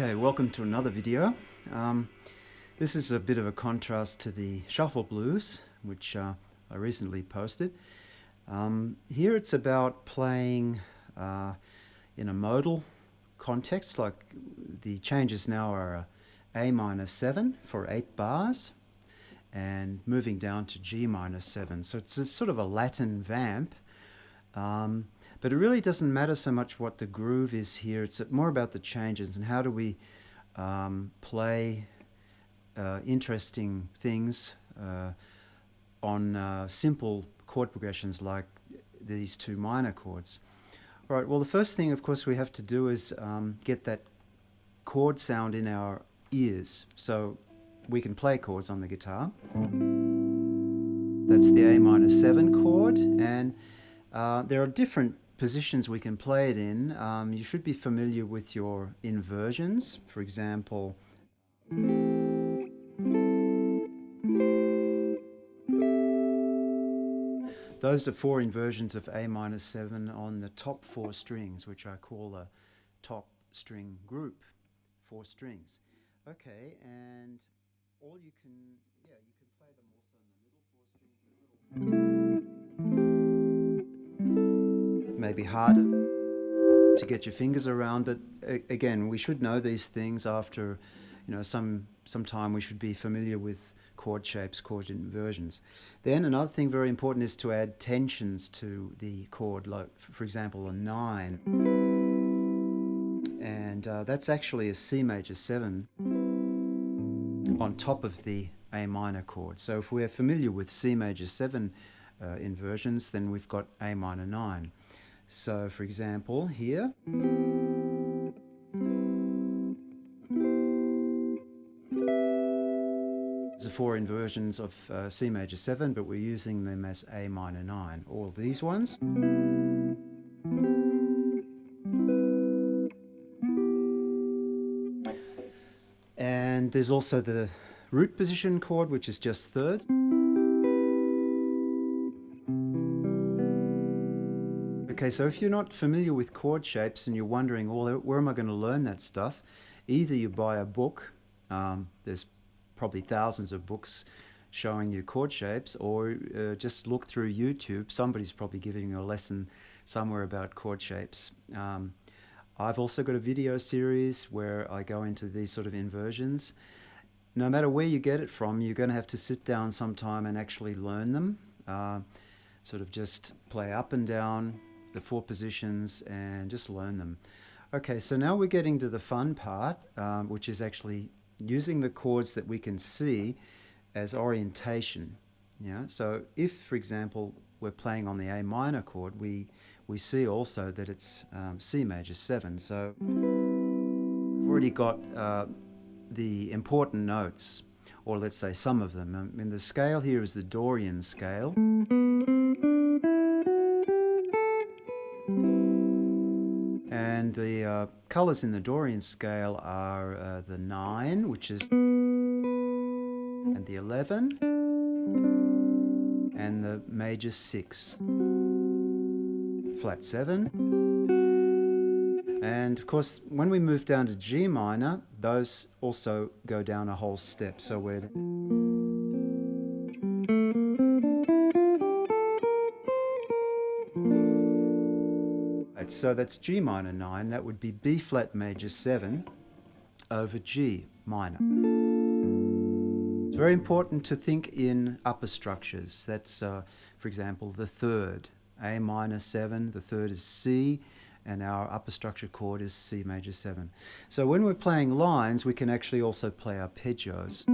Okay, welcome to another video. This is a bit of a contrast to the Shuffle Blues, which I recently posted. Here it's about playing in a modal context, like the changes now are A minor 7 for 8 bars and moving down to G minor 7. So it's a sort of a Latin vamp. But it really doesn't matter so much what the groove is here. It's more about the changes and how do we play interesting things on simple chord progressions like these two minor chords. All right, well, the first thing, of course, we have to do is get that chord sound in our ears so we can play chords on the guitar. That's the A minor 7 chord, and there are different positions we can play it in. You should be familiar with your inversions. For example, those are 4 inversions of A minor 7 on the top 4 strings, which I call a top string group, 4 strings. Okay, and all you can play them also in the middle 4 strings. Maybe harder to get your fingers around, but again, we should know these things after, some time. We should be familiar with chord shapes, chord inversions. Then another thing very important is to add tensions to the chord, like for example a 9, and that's actually a C major 7 on top of the A minor chord. So if we're familiar with C major 7 inversions, then we've got A minor 9. So, for example, here, there's the 4 inversions of C major 7, but we're using them as A minor 9. All these ones. And there's also the root position chord, which is just thirds. Okay, so if you're not familiar with chord shapes and you're wondering, well, where am I going to learn that stuff? Either you buy a book, there's probably thousands of books showing you chord shapes, or just look through YouTube. Somebody's probably giving you a lesson somewhere about chord shapes. I've also got a video series where I go into these sort of inversions. No matter where you get it from, you're going to have to sit down sometime and actually learn them. Sort of just play up and down the 4 positions and just learn them. Okay, so now we're getting to the fun part, which is actually using the chords that we can see as orientation. So if, for example, we're playing on the A minor chord, we see also that it's C major 7. So we've already got the important notes, or let's say some of them. I mean, the scale here is the Dorian scale. And the colors in the Dorian scale are the 9, which is, and the 11, and the major 6, flat 7, And of course, when we move down to G minor, those also go down a whole step. So we're right, so that's G minor 9. That would be B flat major 7 over G minor. It's very important to think in upper structures. That's, for example, the third, A minor 7, the third is C, and our upper structure chord is C major 7. So when we're playing lines, we can actually also play arpeggios.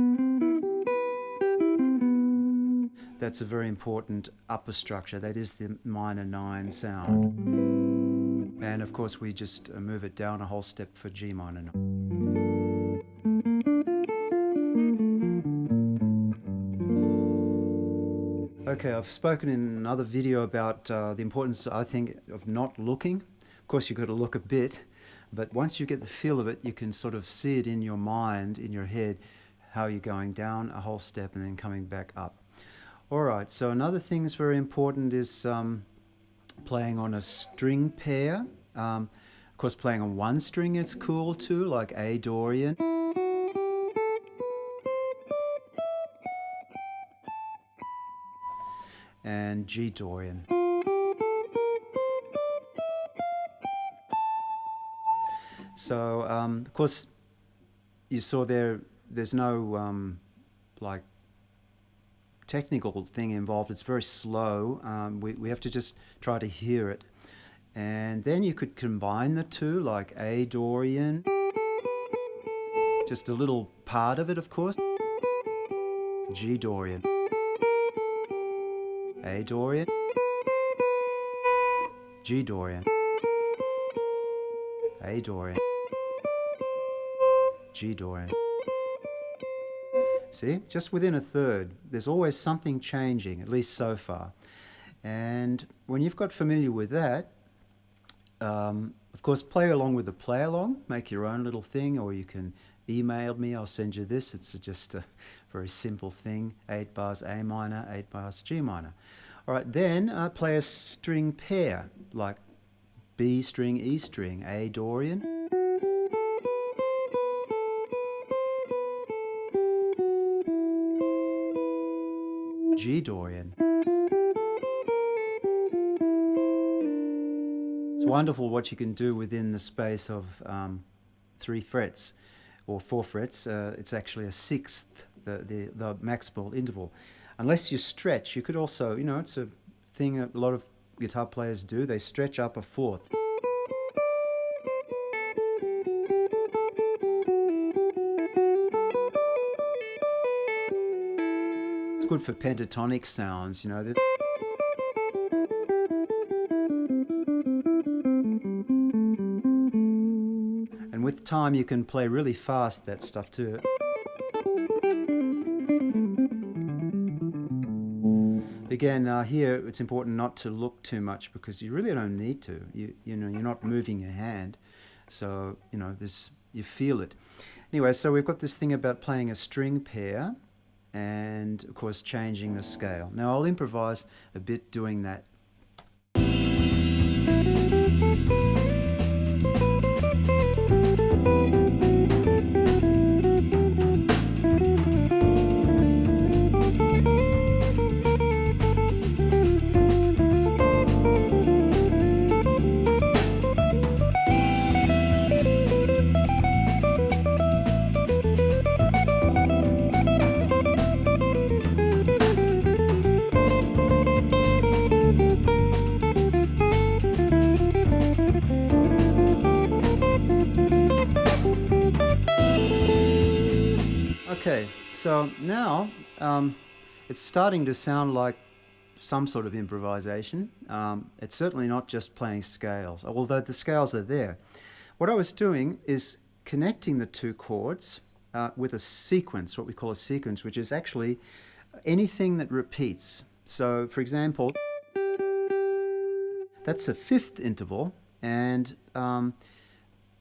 That's a very important upper structure. That is the minor 9 sound. And of course, we just move it down a whole step for G minor 9. Okay, I've spoken in another video about the importance, I think, of not looking. Of course, you've got to look a bit, but once you get the feel of it, you can sort of see it in your mind, in your head, how you're going down a whole step and then coming back up. All right, so another thing that's very important is playing on a string pair. Of course, playing on one string is cool too, like A Dorian. And G Dorian. So, of course, you saw there's no like technical thing involved. It's very slow. We have to just try to hear it. And then you could combine the two, like A Dorian. Just a little part of it, of course. G Dorian. A Dorian. G Dorian. A Dorian. G Dorian. See, just within a third, there's always something changing, at least so far. And when you've got familiar with that, of course, play along with the play along, make your own little thing, or you can email me, I'll send you this. It's just a very simple thing, 8 bars A minor, 8 bars G minor. All right, then play a string pair, like B string, E string, A Dorian. G Dorian. It's wonderful what you can do within the space of 3 frets or 4 frets. It's actually a sixth, the maximal interval. Unless you stretch, you could also, it's a thing that a lot of guitar players do. They stretch up a fourth. It's good for pentatonic sounds, And with time, you can play really fast, that stuff too. Again, here it's important not to look too much because you really don't need to. You're not moving your hand, so you feel it. Anyway, so we've got this thing about playing a string pair, and of course changing the scale. Now I'll improvise a bit doing that. Okay, so now it's starting to sound like some sort of improvisation. It's certainly not just playing scales, although the scales are there. What I was doing is connecting the two chords with a sequence, what we call a sequence, which is actually anything that repeats. So, for example, that's a fifth interval, and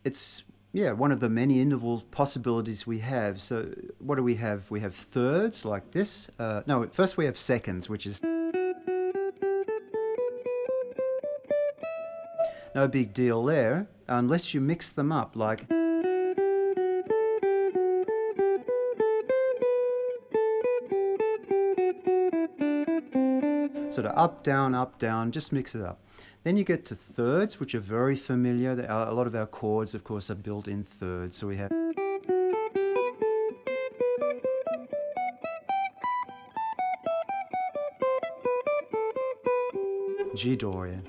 it's one of the many interval possibilities we have. So what do we have? We have thirds like this. No, first we have seconds, which is no big deal there. unless you mix them up, like sort of up, down, just mix it up. Then you get to thirds, which are very familiar. A lot of our chords, of course, are built in thirds. So we have G Dorian.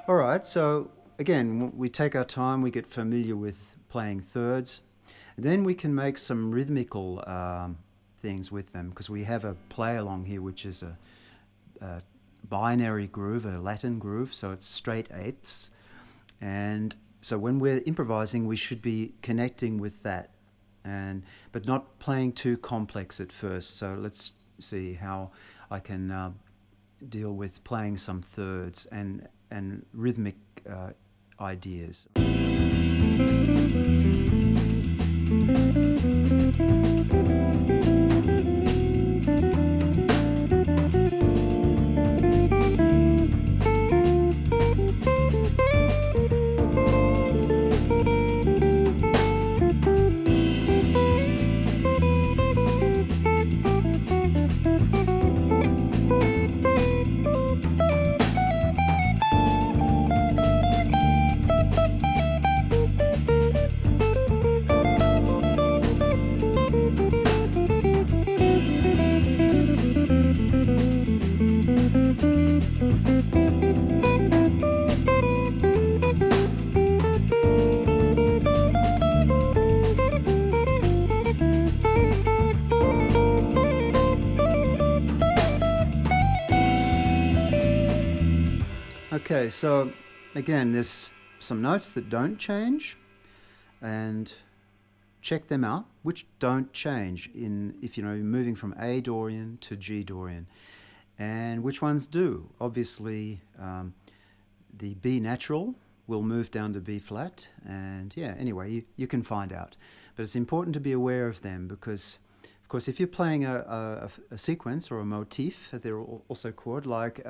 All right, so again, we take our time, we get familiar with playing thirds. Then we can make some rhythmical things with them, because we have a play along here, which is a binary groove, a Latin groove, so it's straight eighths. And so when we're improvising, we should be connecting with that, but not playing too complex at first. So let's see how I can deal with playing some thirds and rhythmic ideas. Okay, so again, there's some notes that don't change, and check them out, which don't change if you're moving from A Dorian to G Dorian, and which ones do. Obviously, the B natural will move down to B flat, and yeah, anyway, you can find out. But it's important to be aware of them, because of course if you're playing a sequence or a motif, they're also called, like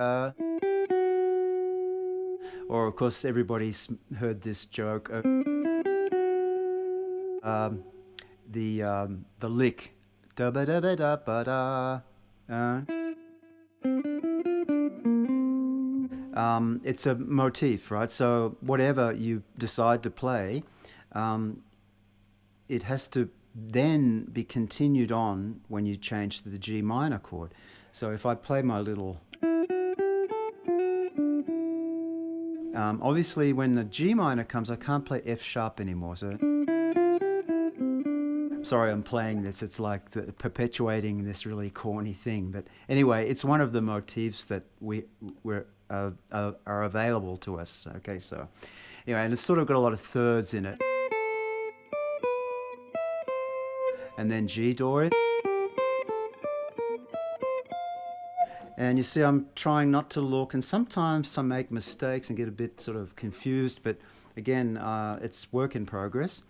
or of course everybody's heard this joke, the lick, da ba da ba da ba da. It's a motif, right? So whatever you decide to play, it has to then be continued on when you change to the G minor chord. So if I play my little, obviously when the G minor comes, I can't play F sharp anymore. So sorry, I'm playing this. It's like perpetuating this really corny thing. But anyway, it's one of the motifs that are available to us. Okay, so anyway, and it's sort of got a lot of thirds in it. And then G Dorian. And you see, I'm trying not to look, and sometimes I make mistakes and get a bit sort of confused, but again, it's work in progress.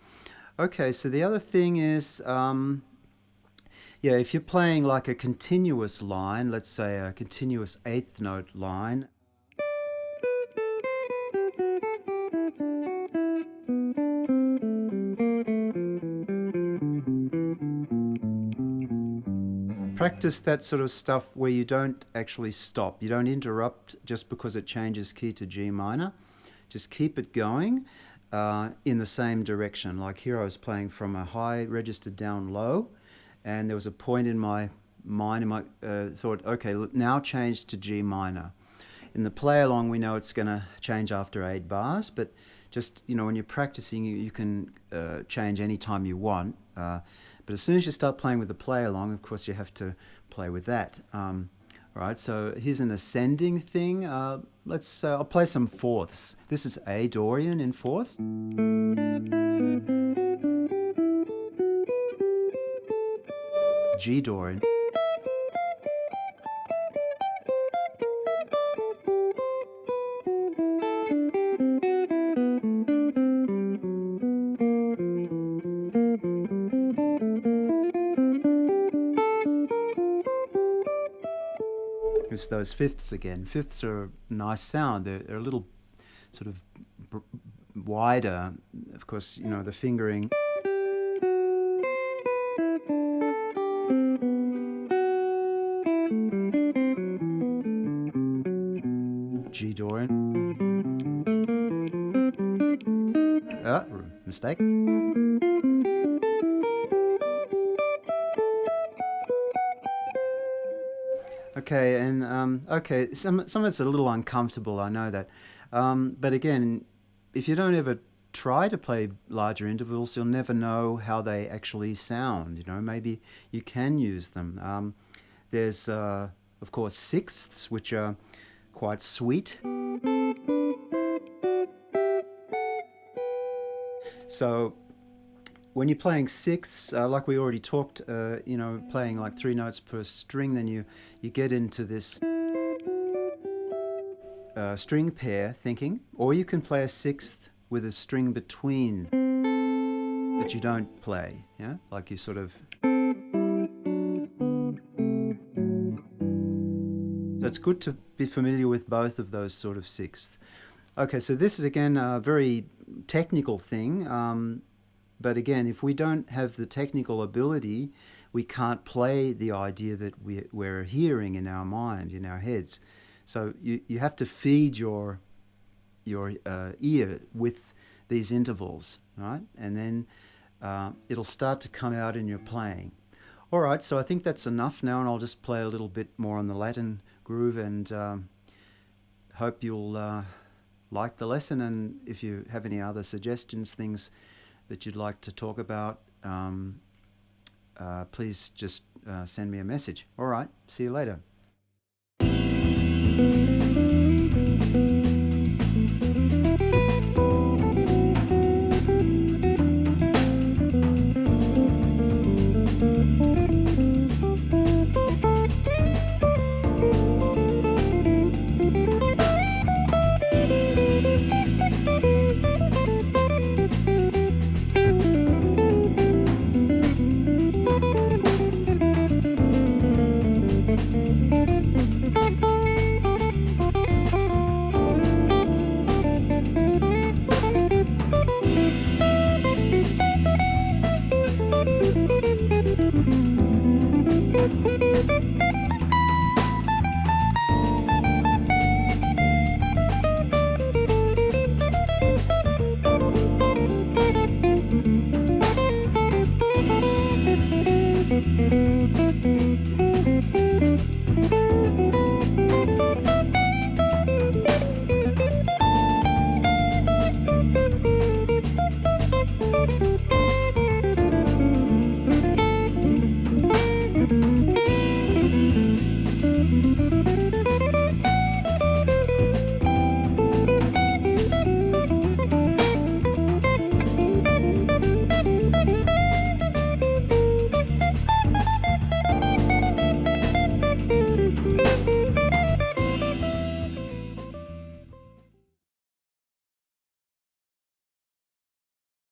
Okay, so the other thing is, yeah, if you're playing like a continuous line, let's say a continuous eighth note line, practice that sort of stuff where you don't actually stop. You don't interrupt just because it changes key to G minor. Just keep it going in the same direction. Like here I was playing from a high register down low, and there was a point in my mind, thought, okay, now change to G minor. In the play along, we know it's going to change after 8 bars, but just, when you're practicing, you can change any time you want. But as soon as you start playing with the play along, of course, you have to play with that. All right, so here's an ascending thing. I'll play some fourths. This is A Dorian in fourths. G Dorian. It's those fifths again. Fifths are a nice sound. They're a little sort of wider. Of course, you know, the fingering. G Dorian. Mistake. Okay, and okay, some of it's a little uncomfortable. I know that, but again, if you don't ever try to play larger intervals, you'll never know how they actually sound. You know, maybe you can use them. There's, of course, sixths, which are quite sweet. So when you're playing sixths, like we already talked, you know, playing like 3 notes per string, then you get into this string pair thinking, or you can play a sixth with a string between that you don't play, yeah, like you sort of. So it's good to be familiar with both of those sort of sixths. Okay, so this is again a very technical thing. But again, if we don't have the technical ability, we can't play the idea that we're hearing in our mind, in our heads. So you have to feed your ear with these intervals, right? And then it'll start to come out in your playing. All right, so I think that's enough now, and I'll just play a little bit more on the Latin groove, and hope you'll like the lesson. And if you have any other suggestions, things that you'd like to talk about, please just send me a message. All right, see you later.